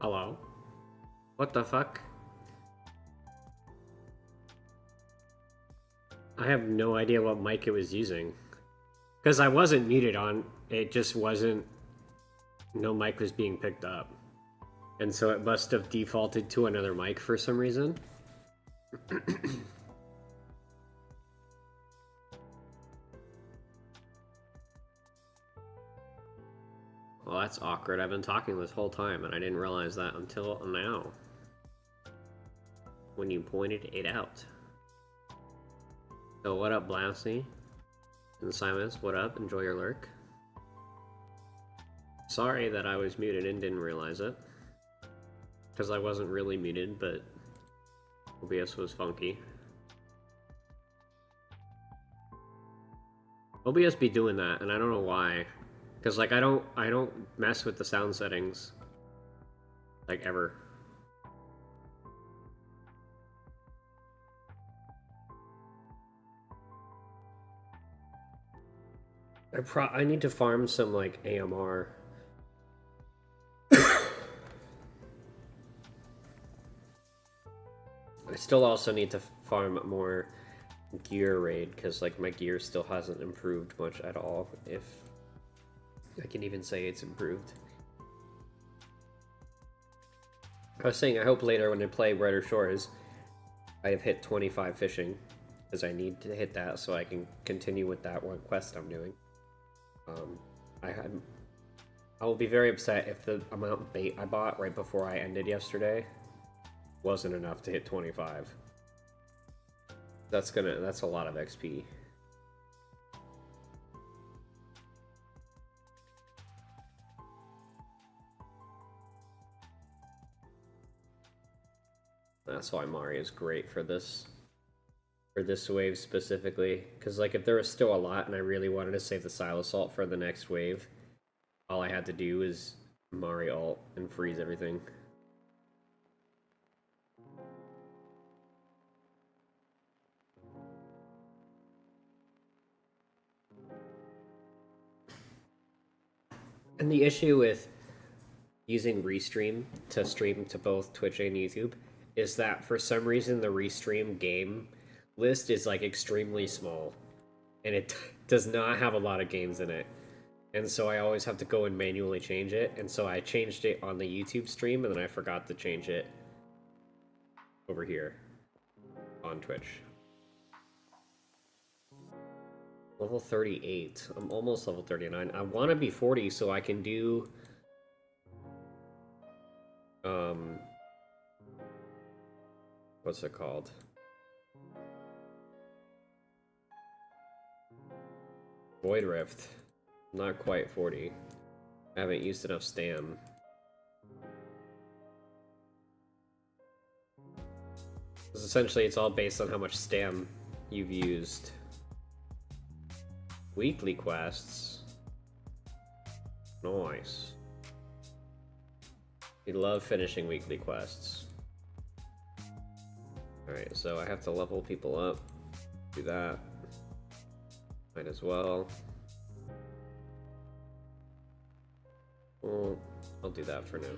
Hello? What the fuck? I have no idea what mic it was using. Because I wasn't muted on, it just wasn't... No mic was being picked up. And so it must have defaulted to another mic for some reason. Well, that's awkward. I've been talking this whole time and I didn't realize that until now. When you pointed it out. So what up, Blasty? And Simus, what up? Enjoy your lurk. Sorry that I was muted and didn't realize it. Because I wasn't really muted, but OBS was funky. OBS be doing that, and I don't know why. Because like I don't mess with the sound settings. Like ever. I need to farm some like AMR. I still also need to farm more gear raid because like my gear still hasn't improved much at all, if I can even say it's improved. I was saying I hope later when I play Brighter Shores I have hit 25 fishing, because I need to hit that so I can continue with that one quest I'm doing. I will be very upset if the amount of bait I bought right before I ended yesterday wasn't enough to hit 25. That's a lot of XP. That's why Mari is great for this wave specifically, because like if there was still a lot and I really wanted to save the Silo Salt for the next wave, all I had to do is Mari ult and freeze everything. And the issue with using Restream to stream to both Twitch and YouTube is that for some reason the Restream game list is like extremely small, and it does not have a lot of games in it. And so I always have to go and manually change it, and so I changed it on the YouTube stream, and then I forgot to change it over here on Twitch. Level 38. I'm almost level 39. I want to be 40 so I can do... what's it called? Void Rift. Not quite 40. I haven't used enough stam. Because essentially it's all based on how much stam you've used. Weekly quests. Nice. We love finishing weekly quests. Alright, so I have to level people up. Do that. Might as well. Well, I'll do that for now.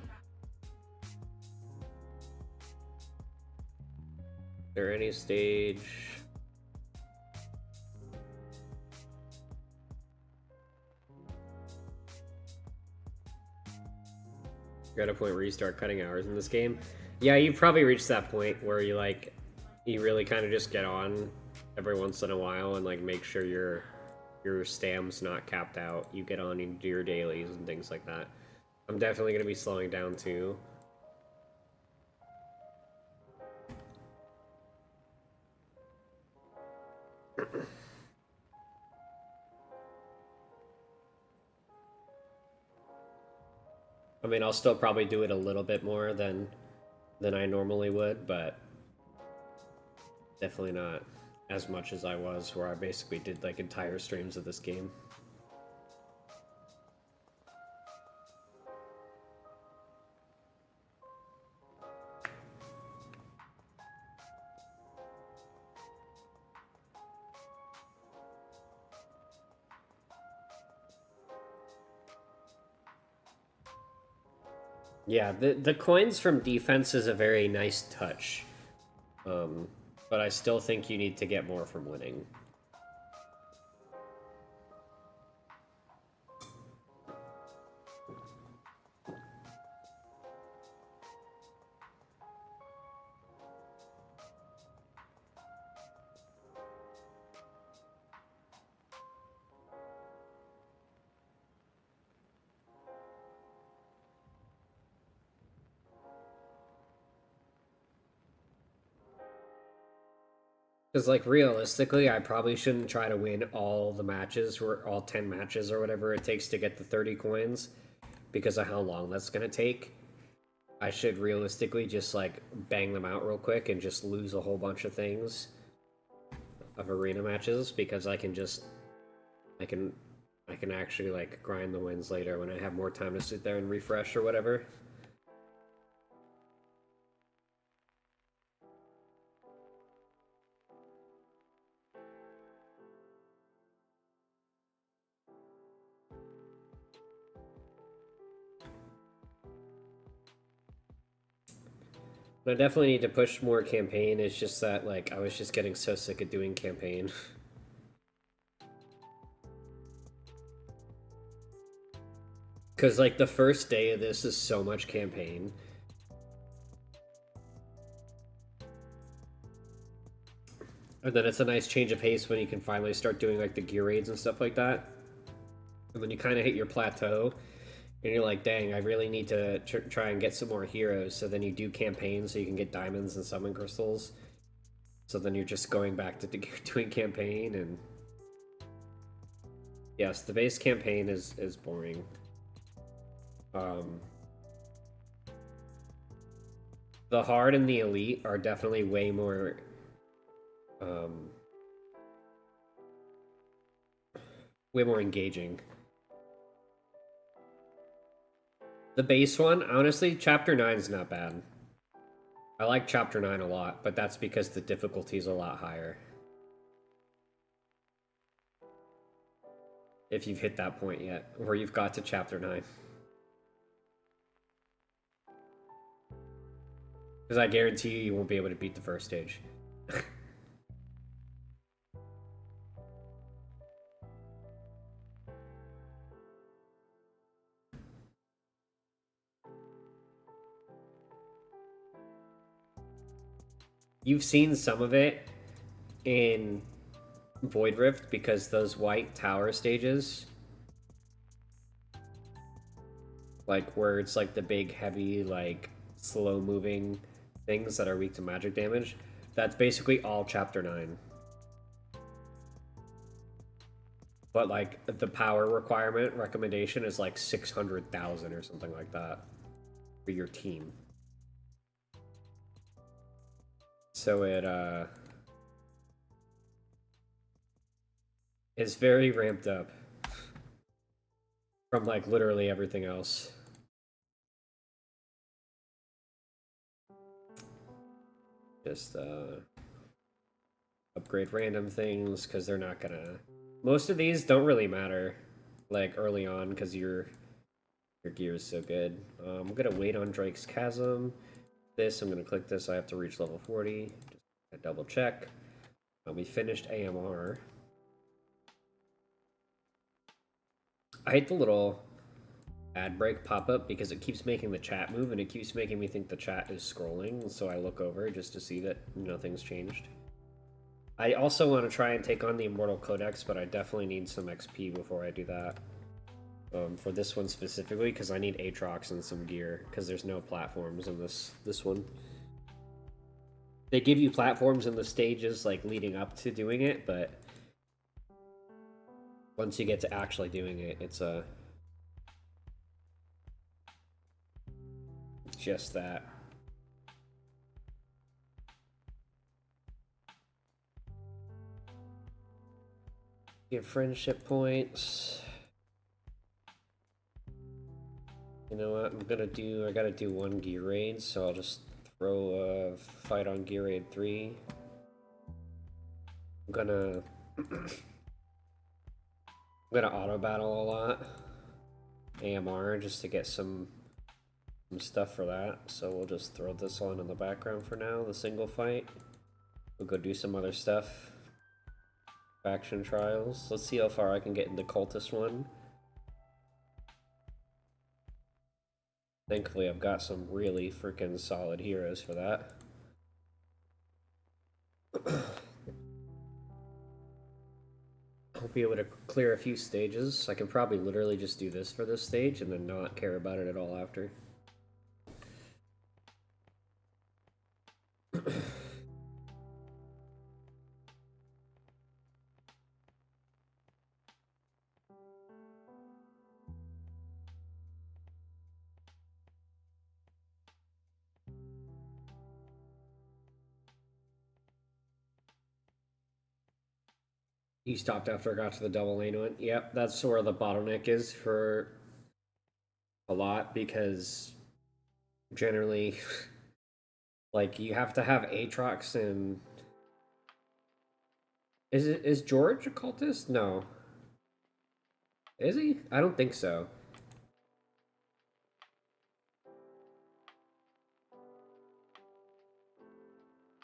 Is there any stage? You're at a point where you start cutting hours in this game. Yeah, you probably reached that point where you like, you really kind of just get on every once in a while and like make sure your stam's not capped out. You get on, you do your dailies and things like that. I'm definitely going to be slowing down too. I mean, I'll still probably do it a little bit more than I normally would, but definitely not as much as I was, where I basically did like entire streams of this game. Yeah, the coins from defense is a very nice touch. But I still think you need to get more from winning. Because, like, realistically, I probably shouldn't try to win all the matches, or all 10 matches, or whatever it takes to get the 30 coins, because of how long that's going to take. I should realistically just, like, bang them out real quick and just lose a whole bunch of things of arena matches, because I can just... I can... I can actually, like, grind the wins later when I have more time to sit there and refresh or whatever. I definitely need to push more campaign. It's just that, like, I was just getting so sick of doing campaign. Because, like, the first day of this is so much campaign. And then it's a nice change of pace when you can finally start doing, like, the gear raids and stuff like that. And then you kind of hit your plateau. And you're like, dang, I really need to try and get some more heroes. So then you do campaigns so you can get diamonds and summon crystals. So then you're just going back to doing campaign. And yes, the base campaign is boring. The hard and the elite are definitely way more way more engaging. The base one, honestly, chapter 9 is not bad. I like chapter 9 a lot, but that's because the difficulty is a lot higher. If you've hit that point yet, where you've got to chapter 9. Because I guarantee you won't be able to beat the first stage. You've seen some of it in Void Rift because those white tower stages, like where it's like the big, heavy, like slow moving things that are weak to magic damage, that's basically all chapter 9. But like the power requirement recommendation is like 600,000 or something like that for your team. So it is very ramped up from like literally everything else. Just upgrade random things because they're not gonna. Most of these don't really matter, like early on, because your gear is so good. I'm gonna wait on Drake's Chasm. I'm gonna click this. I have to reach level 40. Just double check. We finished AMR. I hate the little ad break pop up because it keeps making the chat move and it keeps making me think the chat is scrolling. So I look over just to see that nothing's changed. I also want to try and take on the Immortal Codex, but I definitely need some XP before I do that. For this one specifically, because I need Aatrox and some gear, because there's no platforms in this one. They give you platforms in the stages, like, leading up to doing it, but once you get to actually doing it, it's just that. Get friendship points. You know what? I gotta do one gear raid, so I'll just throw a fight on gear raid 3. I'm gonna auto battle a lot. AMR just to get some some stuff for that, so we'll just throw this on in the background for now, the single fight. We'll go do some other stuff. Faction trials. Let's see how far I can get in the cultist one. Thankfully, I've got some really freaking solid heroes for that. I'll be able to clear a few stages. I can probably literally just do this for this stage and then not care about it at all after. You stopped after I got to the double lane one. Yep, that's where the bottleneck is for a lot, because generally, like, you have to have Aatrox and... Is George a cultist? No. Is he? I don't think so.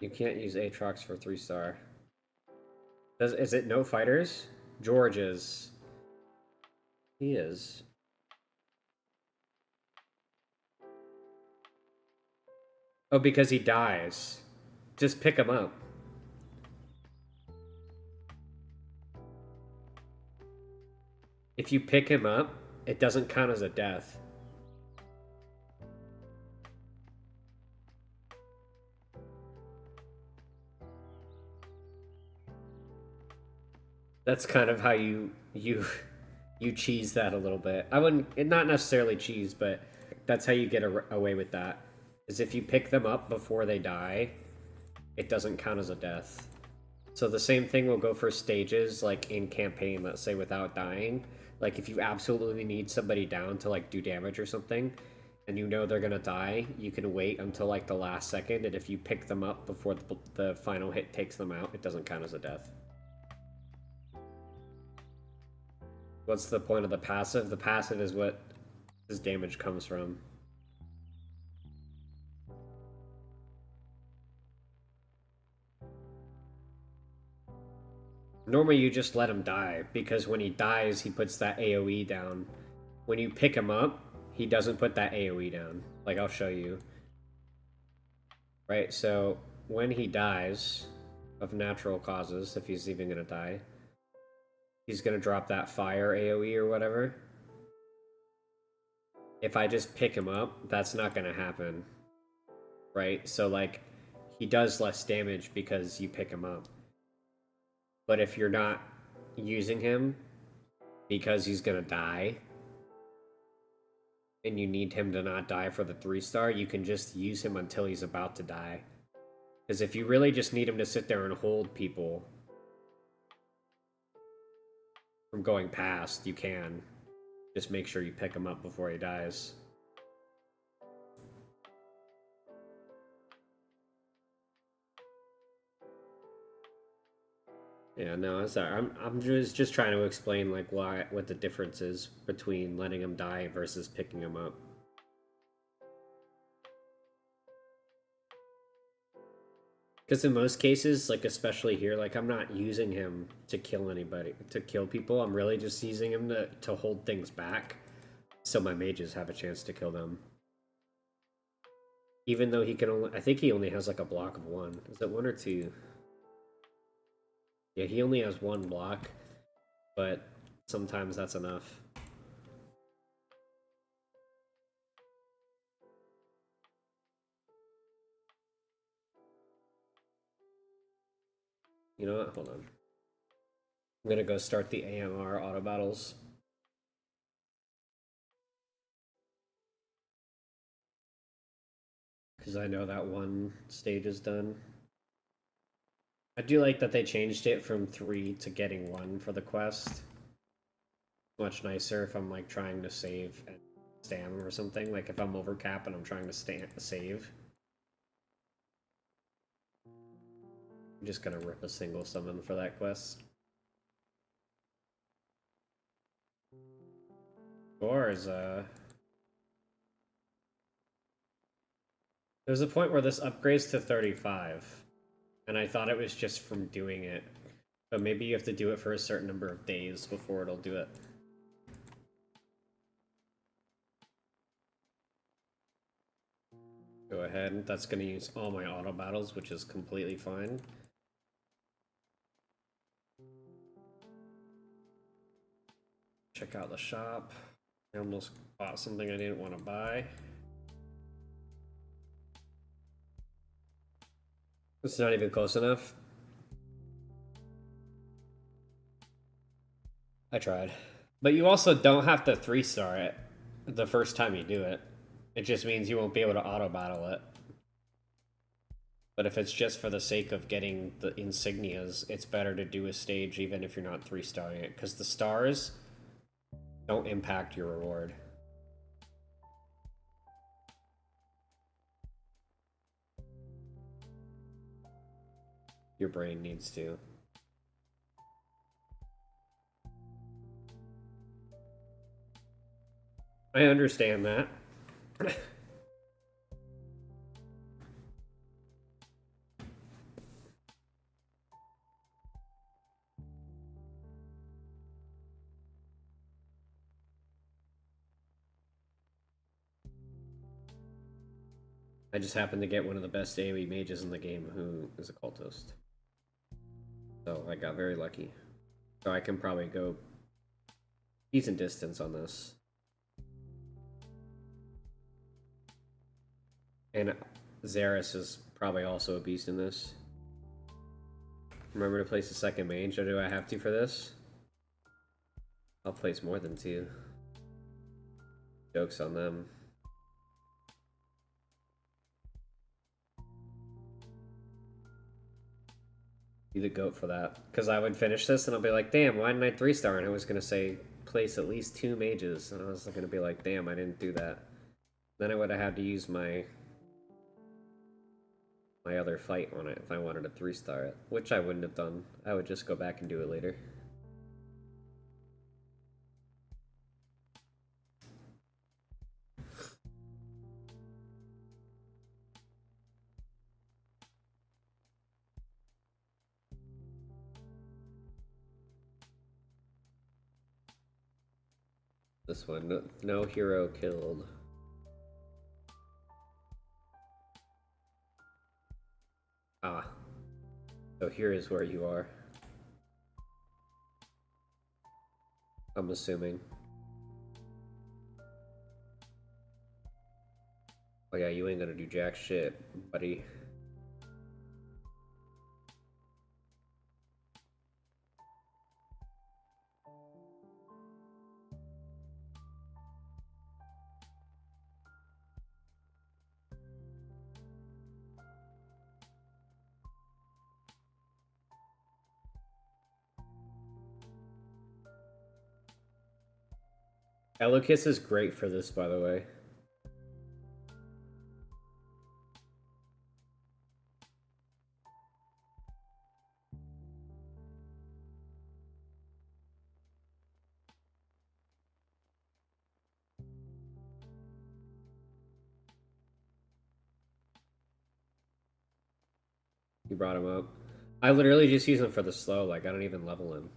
You can't use Aatrox for 3-star. Is it no fighters? George is. He is. Oh, because he dies. Just pick him up. If you pick him up, it doesn't count as a death. That's kind of how you cheese that a little bit. I wouldn't, not necessarily cheese, but that's how you get away with that. Is if you pick them up before they die, it doesn't count as a death. So the same thing will go for stages, like in campaign, let's say, without dying. Like if you absolutely need somebody down to like do damage or something, and you know they're gonna die, you can wait until like the last second, and if you pick them up before the final hit takes them out, it doesn't count as a death. What's the point of the passive? The passive is what his damage comes from. Normally you just let him die, because when he dies, he puts that AoE down. When you pick him up, he doesn't put that AoE down. Like, I'll show you. Right, so when he dies of natural causes, if he's even gonna die, he's gonna drop that fire AoE or whatever. If I just pick him up, that's not gonna happen. Right? So, like, he does less damage because you pick him up. But if you're not using him because he's gonna die, and you need him to not die for the 3-star, you can just use him until he's about to die. Because if you really just need him to sit there and hold people from going past, you can. Just make sure you pick him up before he dies. Yeah, no, sorry. I'm just trying to explain like what the difference is between letting him die versus picking him up. Because in most cases, like especially here, like I'm not using him to kill anybody, to kill people. I'm really just using him to hold things back, so my mages have a chance to kill them. Even though he can only, I think he only has like a block of 1. Is it 1 or 2? Yeah, he only has 1 block, but sometimes that's enough. You know what? Hold on. I'm gonna go start the AMR auto battles. Because I know that one stage is done. I do like that they changed it from 3 to getting 1 for the quest. Much nicer if I'm like trying to save and stam or something. Like if I'm over cap and I'm trying to save. I'm just gonna rip a single summon for that quest. Or is There's a point where this upgrades to 35, and I thought it was just from doing it. But maybe you have to do it for a certain number of days before it'll do it. Go ahead, that's going to use all my auto battles, which is completely fine. Check out the shop. I almost bought something I didn't want to buy. It's not even close enough. I tried. But you also don't have to 3-star it the first time you do it. It just means you won't be able to auto battle it. But if it's just for the sake of getting the insignias, it's better to do a stage even if you're not 3-starring it, because the stars don't impact your reward. Your brain needs to. I understand that. I just happened to get one of the best AoE mages in the game who is a cultist. So I got very lucky. So I can probably go decent distance on this. And Xeris is probably also a beast in this. Remember to place a second mage, or do I have to for this? I'll place more than 2. Joke's on them. Be the goat for that. Because I would finish this and I'll be like, damn, why didn't I 3-star? And I was going to say, place at least 2 mages. And I was going to be like, damn, I didn't do that. Then I would have had to use my other fight on it if I wanted to 3-star it. Which I wouldn't have done. I would just go back and do it later. This one, no hero killed. Ah. So here is where you are. I'm assuming. Oh yeah, you ain't gonna do jack shit, buddy. Elokis is great for this, by the way. You brought him up. I literally just use him for the slow, like I don't even level him.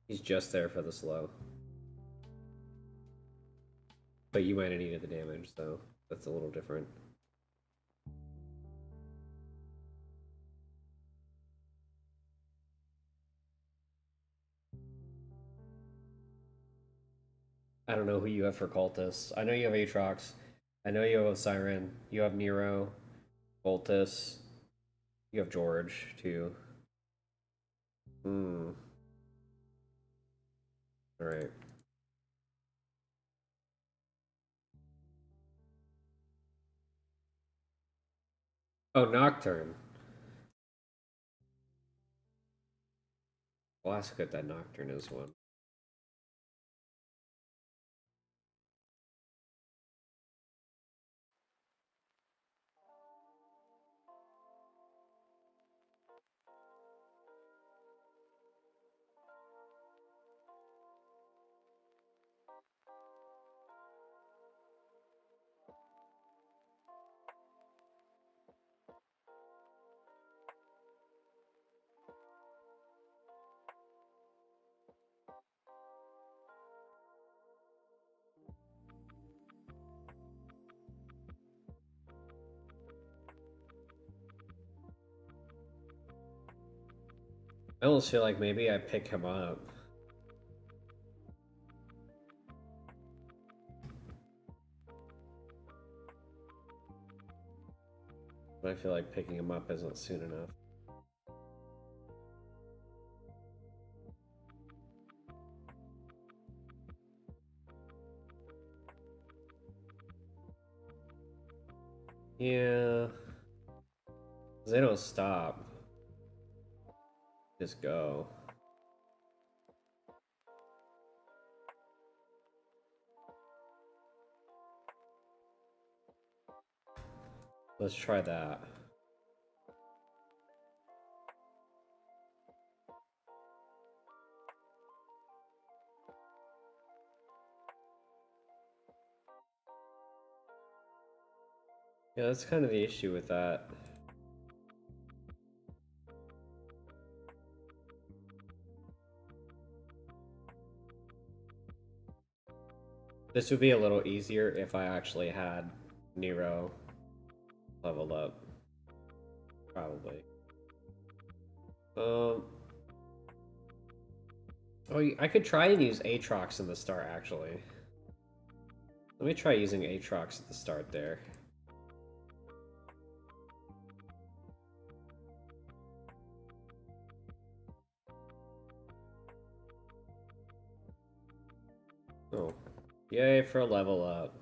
He's just there for the slow. But you might have needed the damage, so that's a little different. I don't know who you have for cultists. I know you have Aatrox. I know you have Osiren. You have Nero, Voltus. You have George, too. Hmm. Alright. Oh, Nocturne. Well, that's good that Nocturne is one. I almost feel like maybe I pick him up. But I feel like picking him up isn't soon enough. Yeah. They don't stop. Just go. Let's try that. Yeah, that's kind of the issue with that. This would be a little easier if I actually had Nero leveled up. Probably. Oh, I could try and use Aatrox in the start, actually. Let me try using Aatrox at the start there. Oh, yay for a level up.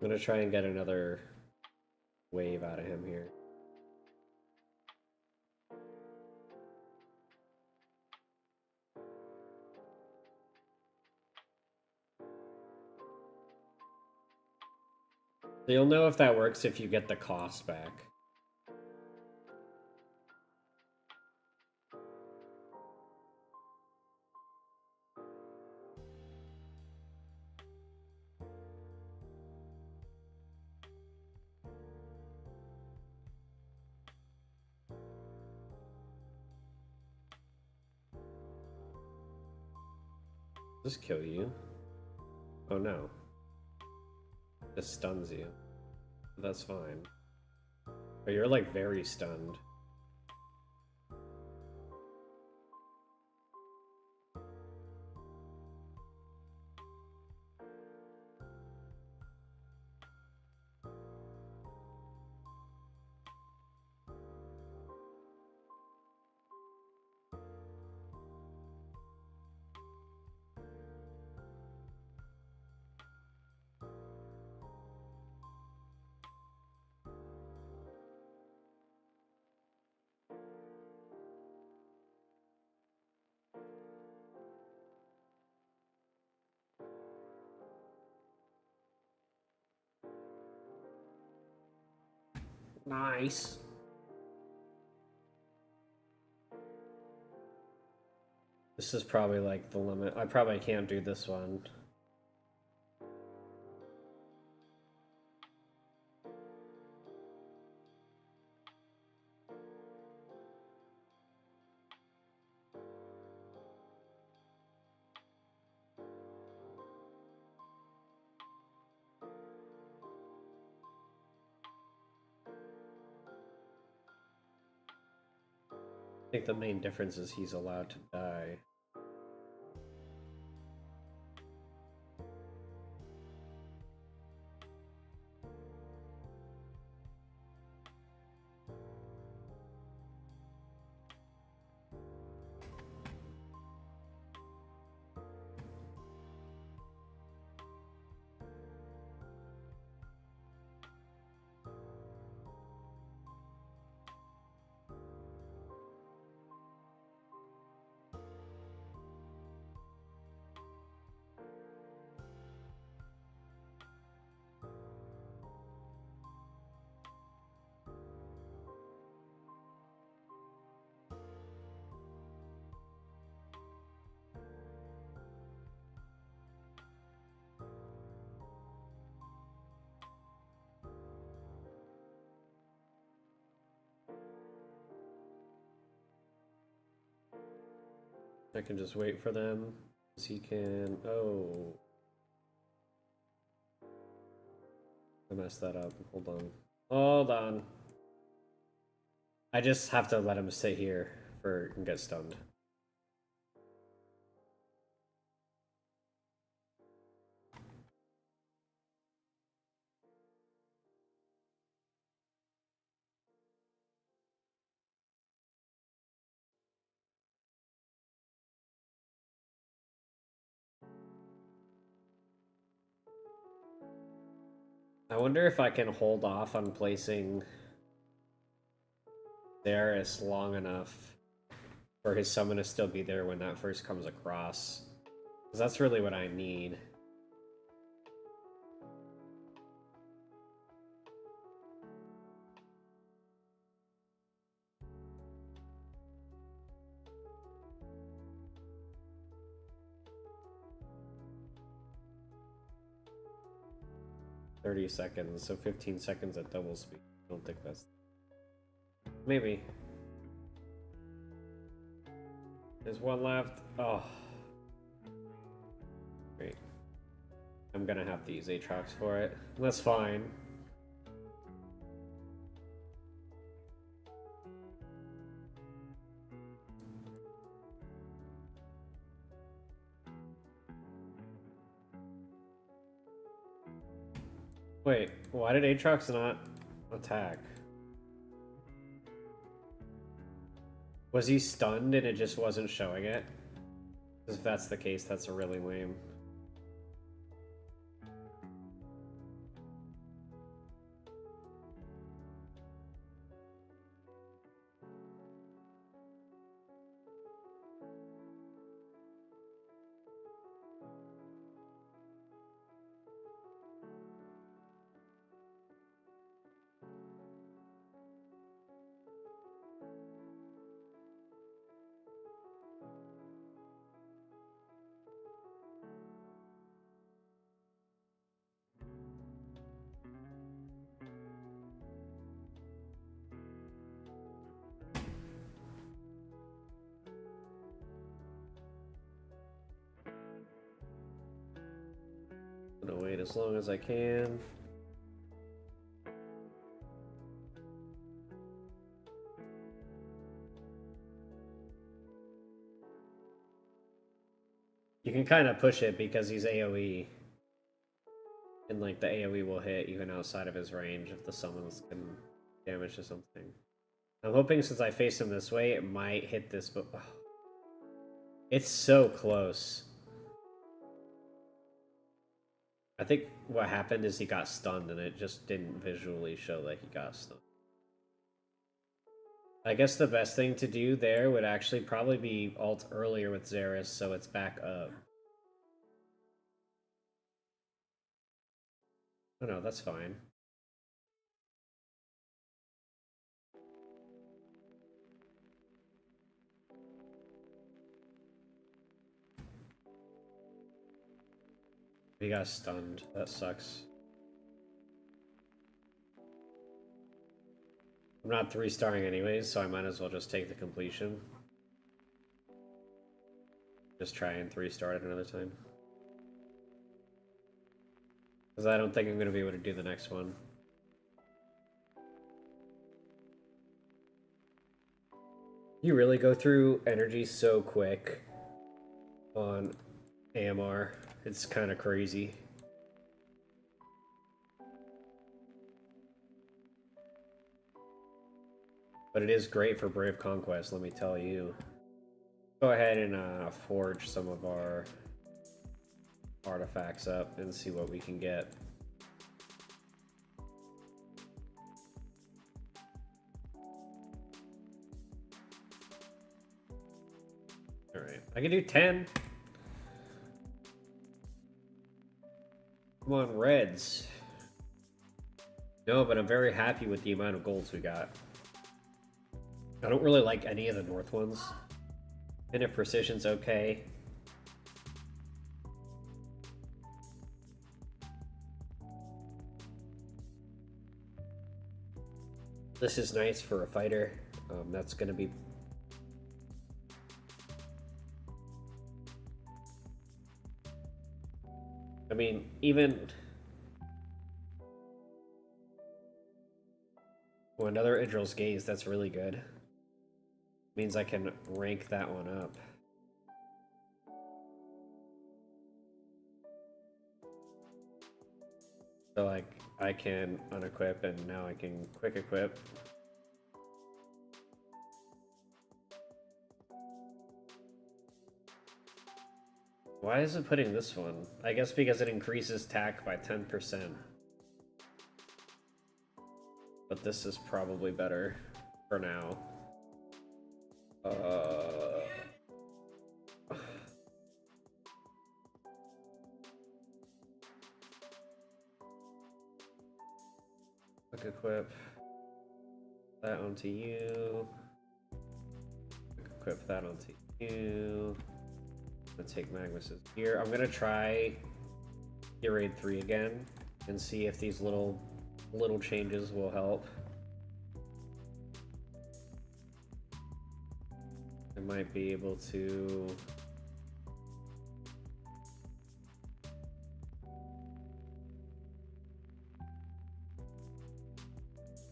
I'm gonna try and get another wave out of him here. So you'll know if that works if you get the cost back. Does this kill you? Oh no. This stuns you. That's fine. But you're like very stunned. Nice. This is probably like the limit. I probably can't do this one. I think the main difference is he's allowed to die. I can just wait for them. He can... Oh. I messed that up. Hold on. Hold on. I just have to let him sit here and get stunned. I wonder if I can hold off on placing Darius long enough for his summon to still be there when that first comes across. Because that's really what I need. $30 seconds, so 15 seconds at double speed. I don't think that's... Maybe. There's one left. Oh. Great. I'm gonna have to use Aatrox for it. That's fine. Wait, why did Aatrox not attack? Was he stunned and it just wasn't showing it? Because if that's the case, that's really lame. I'm gonna wait as long as I can. You can kind of push it because he's AoE. And like the AoE will hit even outside of his range if the summons can damage to something. I'm hoping since I face him this way, it might hit this, but... Oh. It's so close. I think what happened is he got stunned and it just didn't visually show that he got stunned. I guess the best thing to do there would actually probably be ult earlier with Xerath so it's back up. Oh no, that's fine. He got stunned. That sucks. I'm not 3-starring anyways, so I might as well just take the completion. Just try and 3-star it another time. Because I don't think I'm going to be able to do the next one. You really go through energy so quick on AMR. It's kind of crazy. But it is great for Brave Conquest, let me tell you. Go ahead and forge some of our artifacts up and see what we can get. Alright, I can do 10. Come on, Reds. No, but I'm very happy with the amount of golds we got. I don't really like any of the North ones. And if Precision's okay. This is nice for a fighter. That's gonna be... I mean, even... Oh, another Idril's Gaze, that's really good. Means I can rank that one up. So, like, I can unequip, and now I can quick equip. Why is it putting this one? I guess because it increases TAC by 10%. But this is probably better for now. Quick equip that onto you. Quick equip that onto you. I'm gonna take Magnus's gear. I'm gonna try Gear Raid 3 again and see if these little changes will help. I might be able to...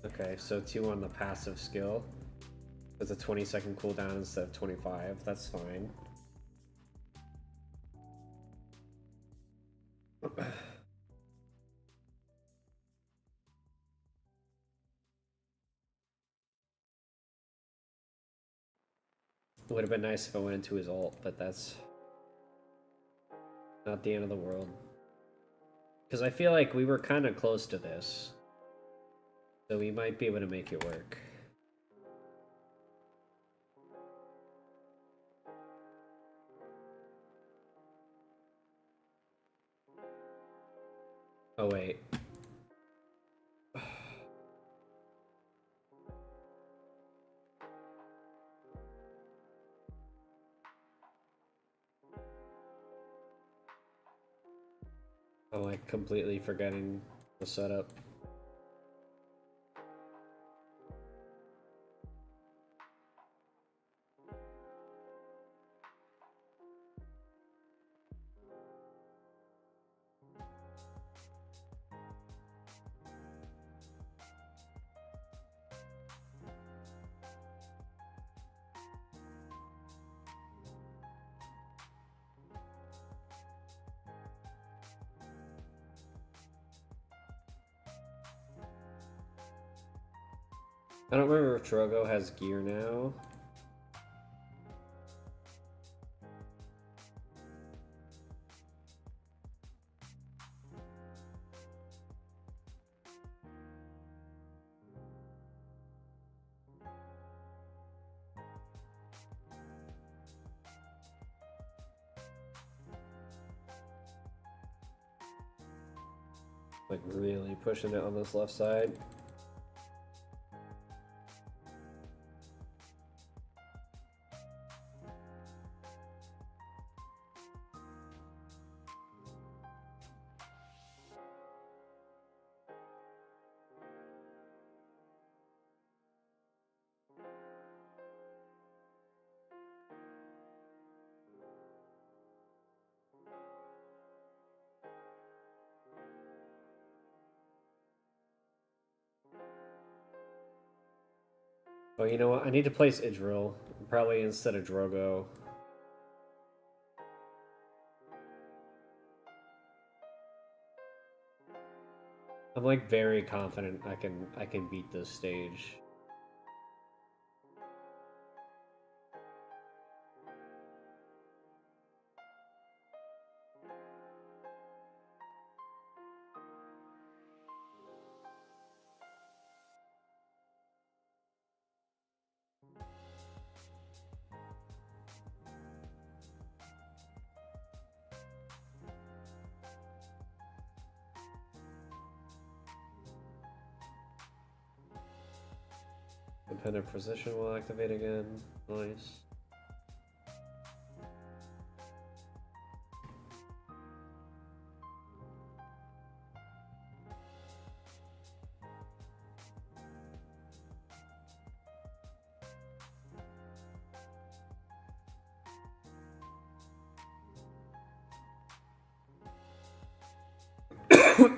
Okay, so 2 on the passive skill. It's a 20-second cooldown instead of 25. That's fine. It would have been nice if I went into his ult, but that's not the end of the world. Because I feel like we were kind of close to this. So we might be able to make it work. Oh, wait. I'm like completely forgetting the setup. I don't remember if Drogo has gear now. Like really pushing it on this left side. Oh, you know what? I need to place Idril, probably instead of Drogo. I'm like very confident I can beat this stage. Dependent precision will activate again. Nice. Gonna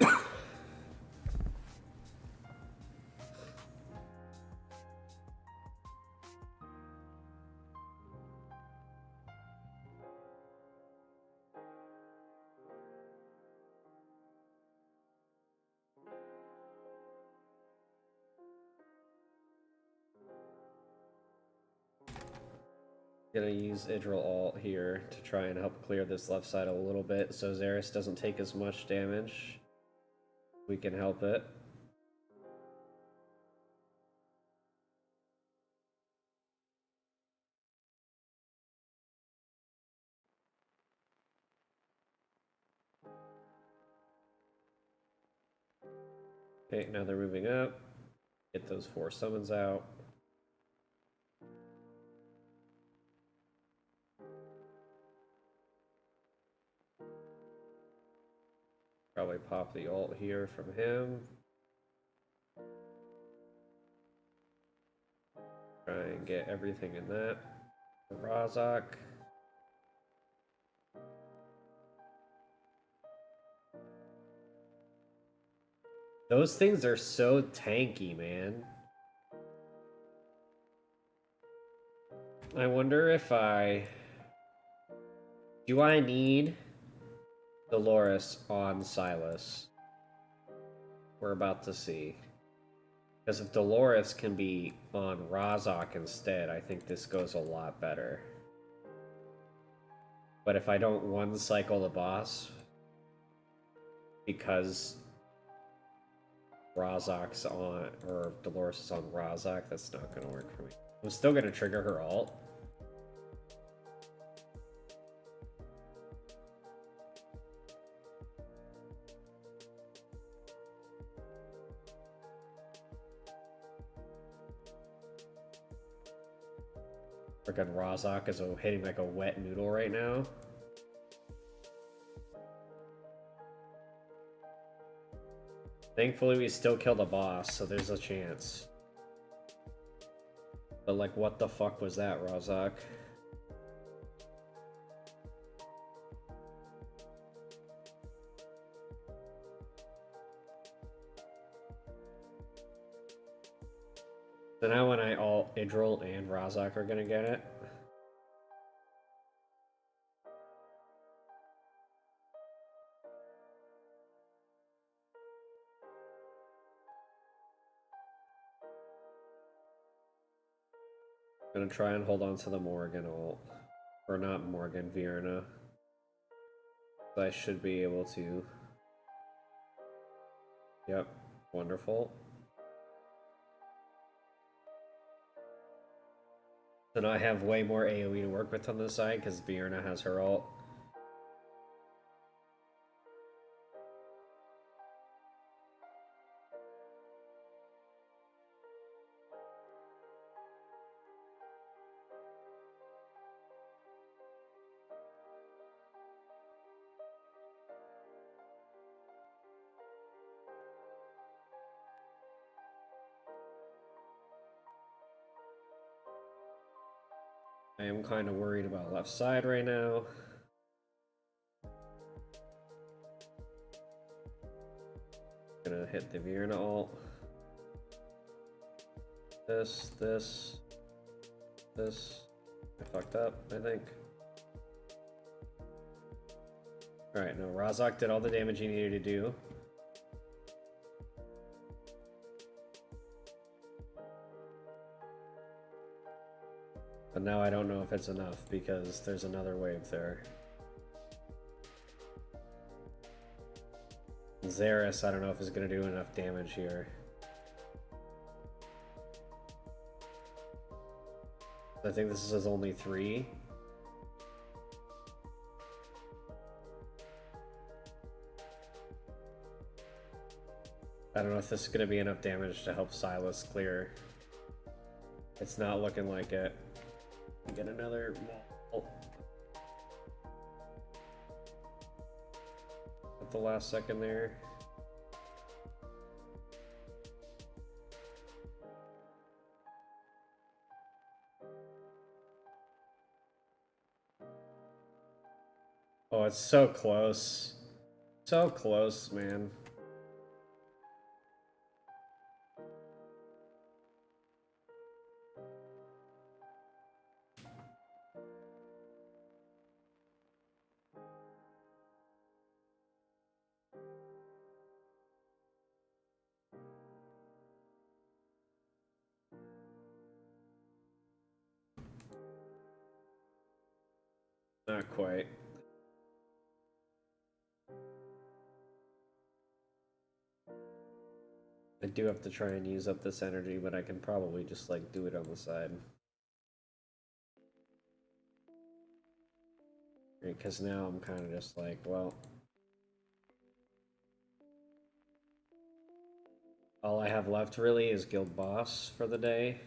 use Idril Alt here to try and help clear this left side a little bit so Xeris doesn't take as much damage. We can help it. Okay, now they're moving up. Get those 4 summons out. Probably pop the ult here from him. Try and get everything in that. Razak. Those things are so tanky, man. I wonder if do I need Dolores on Sylas? We're about to see. Because if Dolores can be on Razak instead, I think this goes a lot better. But if I don't one-cycle the boss, because Razak's on, or Dolores is on Razak, that's not going to work for me. I'm still going to trigger her ult. Freaking Razak is hitting like a wet noodle right now. Thankfully, we still killed the boss, so there's a chance. But like, what the fuck was that, Razak? So now when I ult, Idril and Razak are gonna get it. Gonna try and hold on to the Morgan ult. Or not Morgan, Virna. I should be able to. Yep, wonderful. So now I have way more AoE to work with on this side because Virna has her ult. I am kind of worried about left side right now. Gonna hit the Virna ult. This. I fucked up, I think. Alright, no, Razak did all the damage he needed to do. But now I don't know if it's enough because there's another wave there. Xeris, I don't know if it's going to do enough damage here. I think this is only 3. I don't know if this is going to be enough damage to help Sylas clear. It's not looking like it. Get another wall at the last second there. Oh, it's so close. So close, man. Not quite. I do have to try and use up this energy, but I can probably just like do it on the side. Because now I'm kind of just like, well, all I have left really is Guild Boss for the day.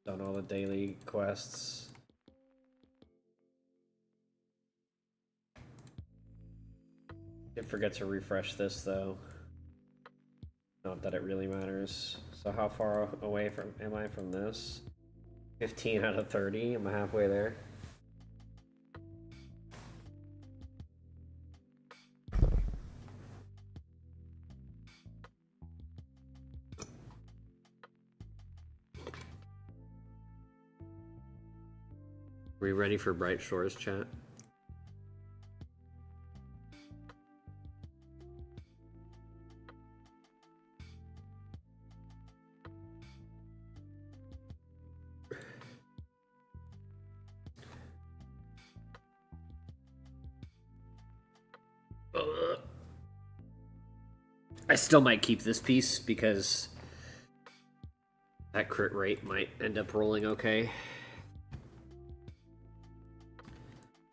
Done all the daily quests. Did forget to refresh this though. Not that it really matters. So how far away from am I from this? 15 out of 30. I'm halfway there. Are we ready for Bright Shores, chat? I still might keep this piece because that crit rate might end up rolling okay.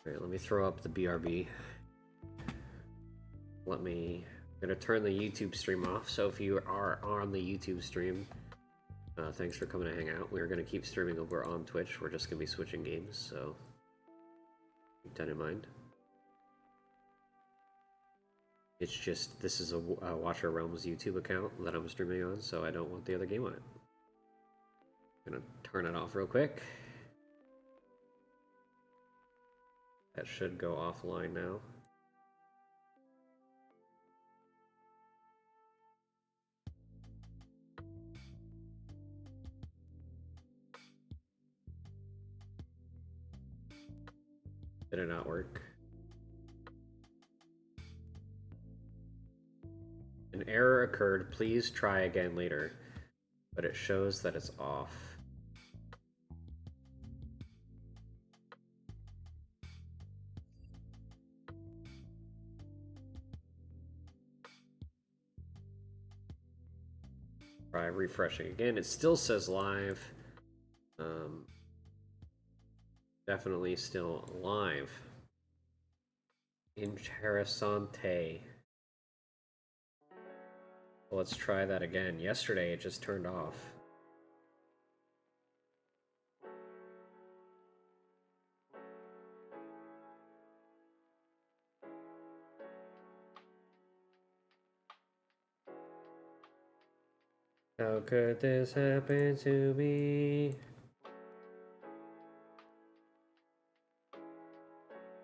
Alright, let me throw up the BRB. I'm gonna turn the YouTube stream off, so if you are on the YouTube stream, thanks for coming to hang out. We're gonna keep streaming over on Twitch. We're just gonna be switching games, so keep that in mind. It's just, this is a Watcher Realms YouTube account that I'm streaming on, so I don't want the other game on it. I'm gonna turn it off real quick. That should go offline now. Did it not work? An error occurred. Please try again later. But it shows that it's off. Try refreshing again. It still says live. Definitely still live. Interessante. Let's try that again. Yesterday it just turned off. How could this happen to me?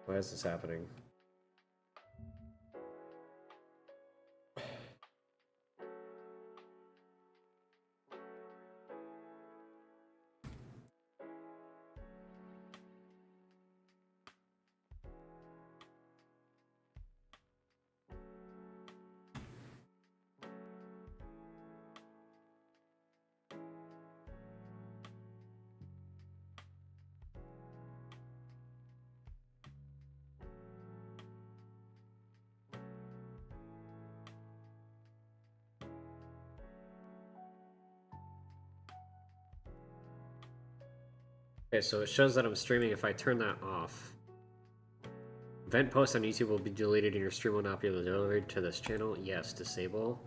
Why is this happening? Okay, so it shows that I'm streaming. If I turn that off, event posts on YouTube will be deleted and your stream will not be delivered to this channel. Yes, disable.